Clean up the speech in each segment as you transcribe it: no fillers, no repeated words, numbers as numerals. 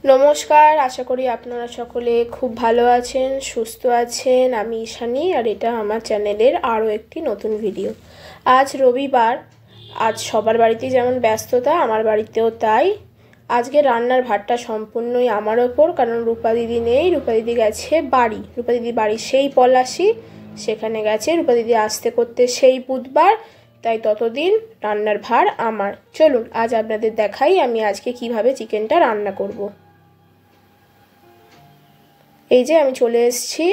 নমস্কার, আশা করি আপনারা সকলে খুব ভালো আছেন, সুস্থ আছেন। আমি ঈশানী, আর এটা আমার চ্যানেলের আরও একটি নতুন ভিডিও। আজ রবিবার, আজ সবার বাড়িতেই যেমন ব্যস্ততা, আমার বাড়িতেও তাই। আজকে রান্নার ভারটা সম্পূর্ণই আমার ওপর, কারণ রূপা দিদি নেই। রূপা দিদি গেছে বাড়ি, রূপা দিদি বাড়ি সেই পলাশি, সেখানে গেছে। রূপা দিদি আসতে করতে সেই বুধবার, তাই ততদিন রান্নার ভার আমার। চলুন আজ আপনাদের দেখাই আমি আজকে কিভাবে চিকেনটা রান্না করব। এই যে আমি চলে এসেছি।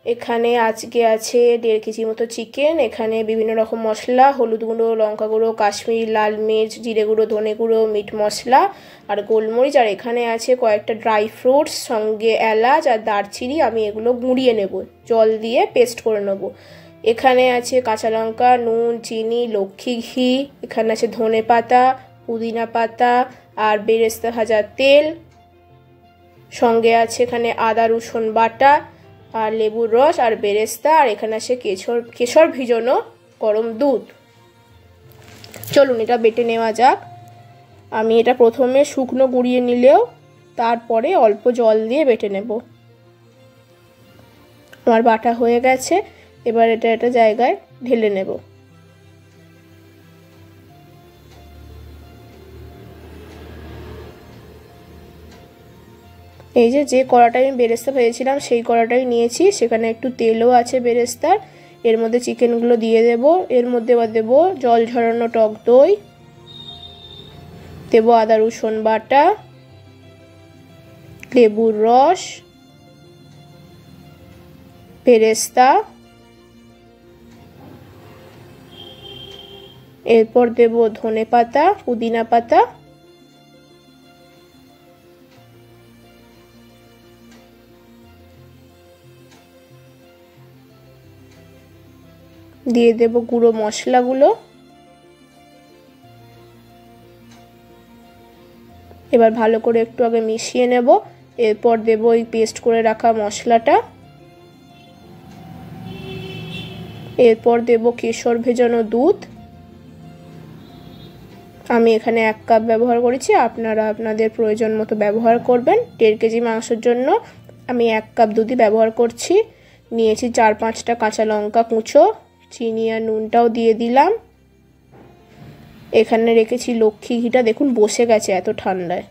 এখানে আজকে আছে 1.5 কেজি মতো চিকেন। এখানে বিভিন্ন রকম মশলা, হলুদ গুঁড়ো, লঙ্কা গুঁড়ো, কাশ্মীরি লাল মির্চ, জিরে গুঁড়ো, ধনে গুঁড়ো, মিট মশলা আর গোলমরিচ। আর এখানে আছে কয়েকটা ড্রাই ফ্রুটস, সঙ্গে এলাচ আর দারচিনি। আমি এগুলো গুঁড়িয়ে নেব, জল দিয়ে পেস্ট করে নেব। এখানে আছে কাঁচা লঙ্কা, নুন, চিনি, লক্ষ্মী ঘি। এখানে আছে ধনে পাতা, পুদিনা পাতা আর বেরেস্তা ভাজা তেল। সঙ্গে আছে এখানে আদা রসুন বাটা আর লেবুর রস আর বেরেস্তা। আর এখানে আছে কেশর ভিজানো গরম দুধ। চলুন এটা বেটে নেওয়া যাক। আমি এটা প্রথমে শুকনো গুঁড়িয়ে নিলেও তারপরে অল্প জল দিয়ে বেটে নেব। আমার বাটা হয়ে গেছে, এবার এটা একটা জায়গায় ঢেলে নেব। এই যে কড়াটায় আমি বেরেস্তা ভেজেছিলাম সেই কড়াটাই নিয়েছি, সেখানে একটু তেলও আছে বেরেস্তার। এর মধ্যে চিকেনগুলো দিয়ে দেব। এর মধ্যে এবার দেবো জল ঝরানো টক দই, দেবো আদা রসুন বাটা, লেবুর রস, বেরেস্তা, এরপর দেব ধনে পাতা, পুদিনা পাতা, দিয়ে দেব গুঁড়ো মশলাগুলো। এবার ভালো করে একটু আগে মিশিয়ে নেব। এরপর দেব ওই পেস্ট করে রাখা মশলাটা। এরপর দেব কেশর ভেজানো দুধ। আমি এখানে 1 কাপ ব্যবহার করেছি, আপনারা আপনাদের প্রয়োজন মতো ব্যবহার করবেন। 1.5 কেজি মাংসের জন্য আমি 1 কাপ দুধই ব্যবহার করছি। নিয়েছি 4-5টা কাঁচা লঙ্কা কুচো, চিনি আর নুনটাও দিয়ে দিলাম। এখানে রেখেছি লক্ষ্মী ঘিটা, দেখুন বসে গেছে এত ঠান্ডায়।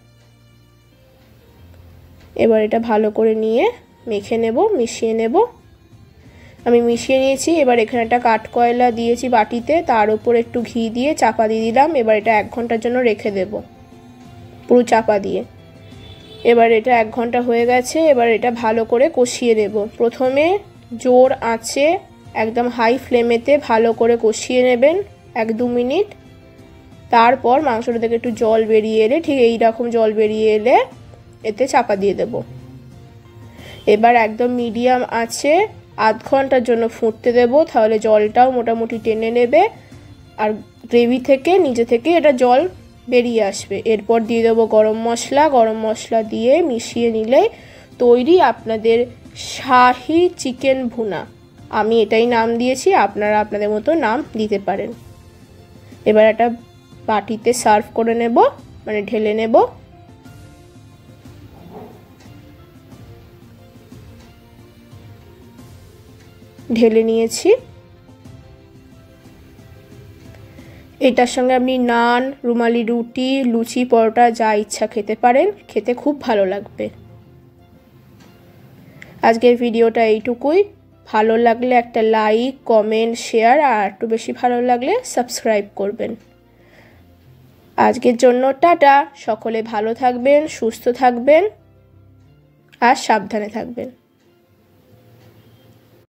এবার এটা ভালো করে নিয়ে মেখে নেব, মিশিয়ে নেব। আমি মিশিয়ে নিয়েছি। এবার এখানে একটা কাঠকয়লা দিয়েছি বাটিতে, তার উপর একটু ঘি দিয়ে চাপা দিয়ে দিলাম। এবার এটা 1 ঘন্টার জন্য রেখে দেব পুরো চাপা দিয়ে। এবার এটা 1 ঘন্টা হয়ে গেছে। এবার এটা ভালো করে কষিয়ে নেব। প্রথমে জোর আঁচে একদম হাই ফ্লেমেতে ভালো করে কষিয়ে নেবেন 1-2 মিনিট। তারপর মাংসটা থেকে একটু জল বেরিয়ে এলে, ঠিক এই রকম জল বেরিয়ে এলে এতে চাপা দিয়ে দেব। এবার একদম মিডিয়াম আঁচে 1/2 ঘন্টার জন্য ফুটতে দেব, তাহলে জলটাও মোটামুটি টেনে নেবে আর গ্রেভি থেকে নিজে থেকে এটা জল বেরিয়ে আসবে। এরপর দিয়ে দেবো গরম মশলা দিয়ে মিশিয়ে নিলে তৈরি আপনাদের শাহি চিকেন ভুনা। আমি এটাই নাম দিয়েছি, আপনারা আপনাদের মতো নাম দিতে পারেন। এবার একটা বাটিতে সার্ভ করে নেব, মানে ঢেলে নেব। ঢেলে নিয়েছি। এটার সঙ্গে আপনি নান, রুমালি রুটি, লুচি, পরোটা যা ইচ্ছা খেতে পারেন, খেতে খুব ভালো লাগবে। আজকের ভিডিওটা এইটুকুই। ভালো লাগলে একটা লাইক, কমেন্ট, শেয়ার, আর একটু বেশি ভালো লাগলে সাবস্ক্রাইব করবেন। আজকের জন্য টাটা। সকলে ভালো থাকবেন, সুস্থ থাকবেন আর সাবধানে থাকবেন।